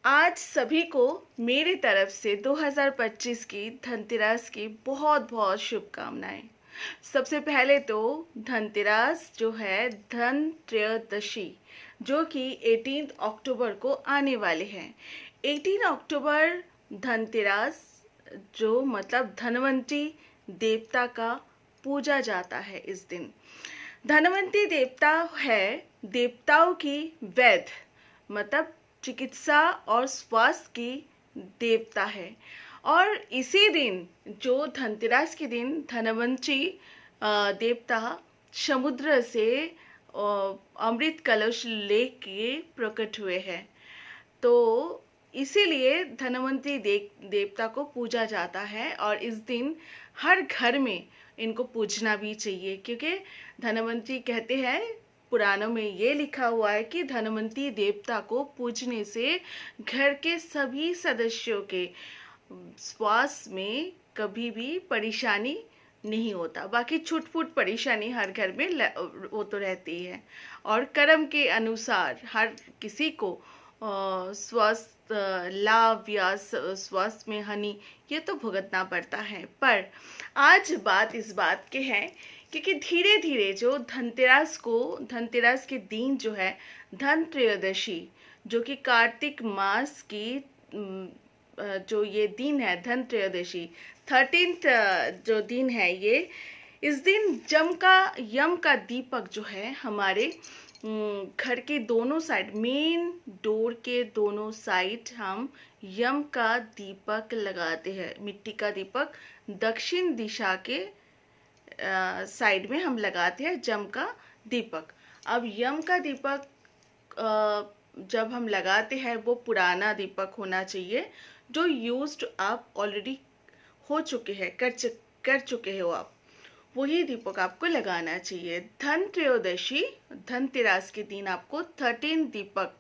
आज सभी को मेरी तरफ से 2025 की धनतेरस की बहुत बहुत शुभकामनाएं। सबसे पहले तो धनतेरस जो है धन त्रयोदशी, जो कि 18 अक्टूबर को आने वाले हैं। 18 अक्टूबर धनतेरस, जो मतलब धनवंतरी देवता का पूजा जाता है इस दिन। धनवंतरी देवता है देवताओं की वैद्य, मतलब चिकित्सा और स्वास्थ्य की देवता है। और इसी दिन, जो धनतेरस के दिन धनवंतरी देवता समुद्र से अमृत कलश लेके प्रकट हुए हैं, तो इसीलिए धनवंतरी देवता को पूजा जाता है। और इस दिन हर घर में इनको पूजना भी चाहिए, क्योंकि धनवंतरी कहते हैं, पुराणों में ये लिखा हुआ है कि धनवंतरी देवता को पूजने से घर के सभी सदस्यों के स्वास्थ्य में कभी भी परेशानी नहीं होता। बाकी छूट-फूट परेशानी हर घर में वो तो रहती है, और कर्म के अनुसार हर किसी को स्वास्थ्य लाभ या स्वास्थ्य में हानि ये तो भुगतना पड़ता है। पर आज बात इस बात के है, क्योंकि धीरे धीरे जो धनतेरस के दिन जो है धन त्रयोदशी, जो कि कार्तिक मास की जो ये दिन है धन त्रयोदशी 13th जो दिन है, ये इस दिन यम का दीपक जो है हमारे घर के दोनों साइड, मेन डोर के दोनों साइड हम यम का दीपक लगाते हैं। मिट्टी का दीपक दक्षिण दिशा के साइड में हम लगाते हैं यम का दीपक। अब यम का दीपक जब हम लगाते हैं वो पुराना दीपक होना चाहिए, जो यूज्ड आप ऑलरेडी हो चुके हैं, कर चुके हो आप, वही दीपक आपको लगाना चाहिए। धन त्रयोदशी धनतेरस के दिन आपको 13 दीपक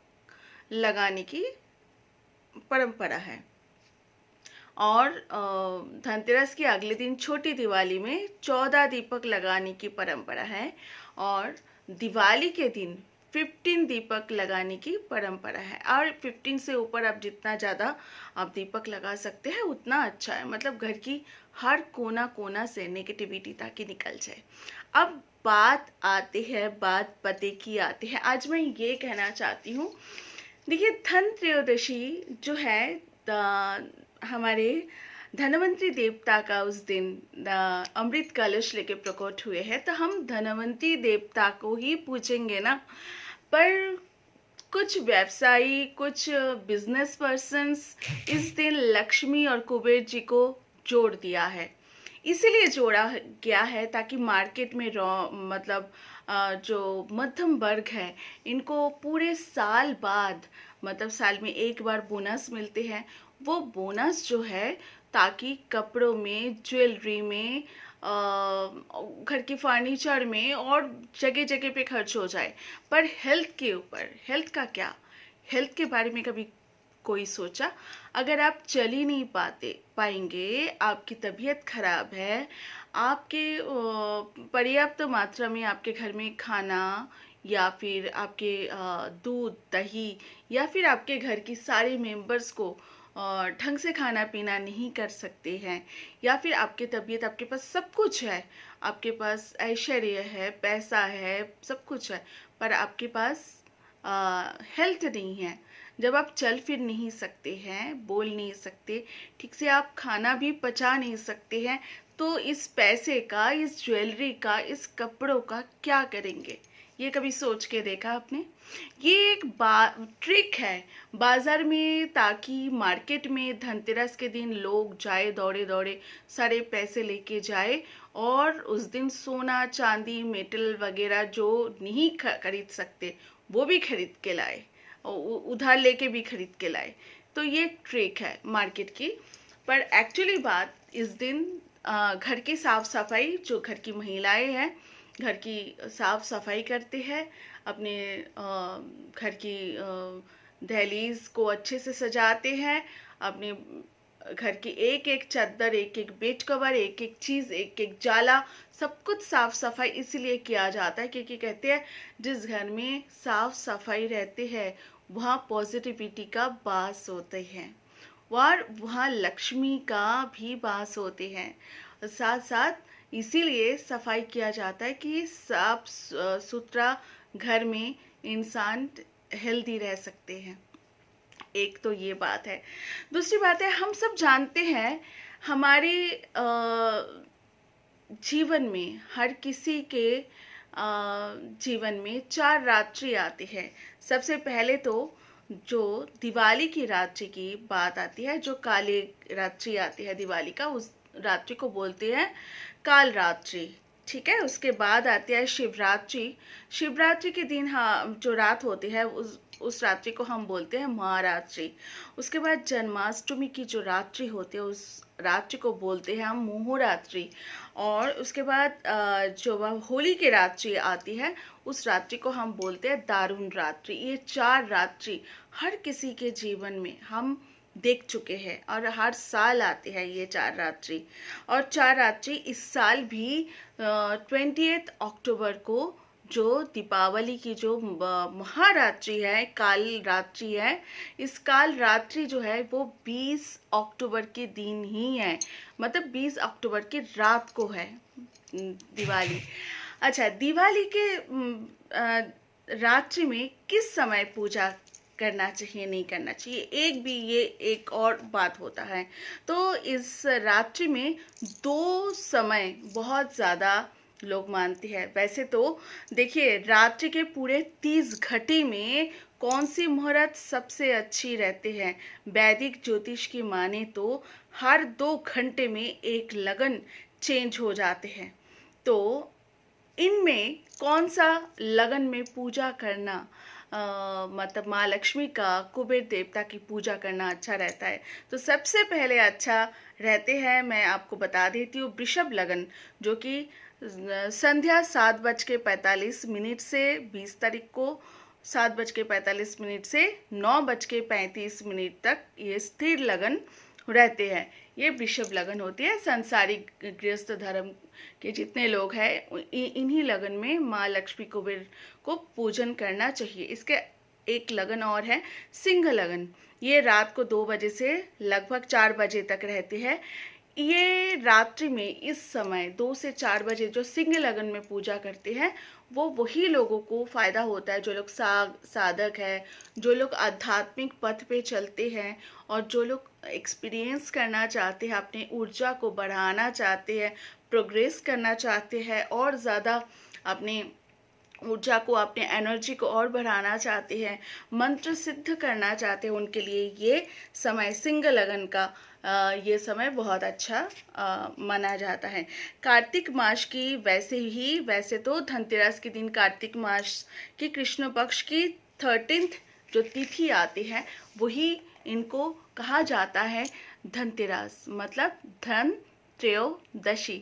लगाने की परंपरा है। और धनतेरस के अगले दिन छोटी दिवाली में 14 दीपक लगाने की परंपरा है, और दिवाली के दिन 15 दीपक लगाने की परंपरा है। और 15 से ऊपर आप जितना ज़्यादा आप दीपक लगा सकते हैं उतना अच्छा है, मतलब घर की हर कोना कोना से नेगेटिविटी ताकि निकल जाए। अब बात पते की आती है। आज मैं ये कहना चाहती हूँ, देखिए धन त्रयोदशी जो है हमारे धनवंतरी देवता का उस दिन अमृत कलश लेके प्रकट हुए हैं, तो हम धनवंतरी देवता को ही पूजेंगे ना। पर कुछ व्यवसायी, कुछ बिजनेस पर्सन्स इस दिन लक्ष्मी और कुबेर जी को जोड़ दिया है। इसीलिए जोड़ा गया है ताकि मार्केट में मतलब जो मध्यम वर्ग है, इनको पूरे साल बाद, मतलब साल में एक बार बोनस मिलते हैं, वो बोनस जो है ताकि कपड़ों में, ज्वेलरी में, घर के फर्नीचर में और जगह जगह पे खर्च हो जाए। पर हेल्थ के ऊपर, हेल्थ का क्या, हेल्थ के बारे में कभी कोई सोचा? अगर आप चल ही नहीं पाएंगे, आपकी तबीयत खराब है, आपके पर्याप्त मात्रा में आपके घर में खाना, या फिर आपके दूध दही, या फिर आपके घर की सारे मेंबर्स को ढंग से खाना पीना नहीं कर सकते हैं, या फिर आपकी तबीयत, आपके पास सब कुछ है, आपके पास ऐश्वर्य है, पैसा है, सब कुछ है, पर आपके पास हेल्थ नहीं है, जब आप चल फिर नहीं सकते हैं, बोल नहीं सकते ठीक से, आप खाना भी पचा नहीं सकते हैं, तो इस पैसे का, इस ज्वेलरी का, इस कपड़ों का क्या करेंगे? ये कभी सोच के देखा आपने? ये एक ट्रिक है बाजार में, ताकि मार्केट में धनतेरस के दिन लोग जाए, दौड़े दौड़े सारे पैसे लेके जाए, और उस दिन सोना चांदी मेटल वगैरह जो नहीं खरीद सकते वो भी खरीद के लाए, उधार लेके भी खरीद के लाए। तो ये ट्रिक है मार्केट की। पर एक्चुअली बात इस दिन घर की साफ सफाई, जो घर की महिलाएं हैं घर की साफ सफाई करते हैं, अपने घर की दहलीज को अच्छे से सजाते हैं, अपने घर की एक एक चादर, एक एक बेड कवर, एक एक चीज़, एक एक जाला, सब कुछ साफ सफाई इसलिए किया जाता है क्योंकि कहते हैं जिस घर में साफ सफाई रहती है वहाँ पॉजिटिविटी का वास होते हैं और वहाँ लक्ष्मी का भी वास होते हैं। साथ साथ इसीलिए सफाई किया जाता है कि साफ सुथरा घर में इंसान हेल्दी रह सकते हैं। एक तो ये बात है। दूसरी बात है, हम सब जानते हैं हमारे जीवन में, हर किसी के जीवन में 4 रात्रि आती है। सबसे पहले तो जो दिवाली की रात्रि की बात आती है, जो काली रात्रि आती है दिवाली का, उस रात्रि को बोलते हैं काल रात्रि। ठीक है। उसके बाद आती है शिवरात्रि। शिवरात्रि के दिन, हाँ, जो रात होती है उस रात्रि को हम बोलते हैं महारात्रि। उसके बाद जन्माष्टमी की जो रात्रि होती है उस रात्रि को बोलते हैं हम मोहरात्रि। और उसके बाद जो होली की रात्रि आती है उस रात्रि को हम बोलते हैं दारुण रात्रि। ये 4 रात्रि हर किसी के जीवन में हम देख चुके हैं और हर साल आते हैं ये 4 रात्रि। और 4 रात्रि इस साल भी 20 अक्टूबर को, जो दीपावली की जो महारात्रि है, काल रात्रि है, इस काल रात्रि जो है वो 20 अक्टूबर के दिन ही है, मतलब 20 अक्टूबर की रात को है दिवाली। अच्छा, दिवाली के रात्रि में किस समय पूजा करना चाहिए, नहीं करना चाहिए, ये एक और बात होता है। तो इस रात्रि में 2 समय बहुत ज़्यादा लोग मानते हैं। वैसे तो देखिए, रात्रि के पूरे 30 घंटे में कौन सी मुहूर्त सबसे अच्छी रहते हैं? वैदिक ज्योतिष की माने तो हर 2 घंटे में एक लगन चेंज हो जाते हैं। तो इनमें कौन सा लगन में पूजा करना, मतलब माँ लक्ष्मी का, कुबेर देवता की पूजा करना अच्छा रहता है? तो सबसे पहले अच्छा रहते हैं, मैं आपको बता देती हूँ, वृषभ लगन, जो कि संध्या 7:45 से 20 तारीख को 7:45 से 9:35 तक ये स्थिर लगन रहते हैं। ये वृषभ लगन होती है। संसारिक गृहस्थ धर्म के जितने लोग हैं इन्हीं लगन में माँ लक्ष्मी कुबेर को पूजन करना चाहिए। इसके एक लगन और है सिंह लगन। ये रात को 2 बजे से लगभग 4 बजे तक रहती है। ये रात्रि में इस समय 2 से 4 बजे जो सिंह लगन में पूजा करते हैं वो वही लोगों को फ़ायदा होता है, जो लोग साधक है, जो लोग आध्यात्मिक पथ पे चलते हैं और जो लोग एक्सपीरियंस करना चाहते हैं, अपने ऊर्जा को बढ़ाना चाहते हैं, प्रोग्रेस करना चाहते हैं और ज़्यादा अपने ऊर्जा को, अपने एनर्जी को और बढ़ाना चाहते हैं, मंत्र सिद्ध करना चाहते हैं, उनके लिए ये समय सिंह लगन का ये समय बहुत अच्छा माना जाता है। कार्तिक मास की वैसे तो धनतेरस के दिन कार्तिक मास की कृष्ण पक्ष की 13th जो तिथि आती है वही इनको कहा जाता है धनतेरस, मतलब धन त्रयोदशी।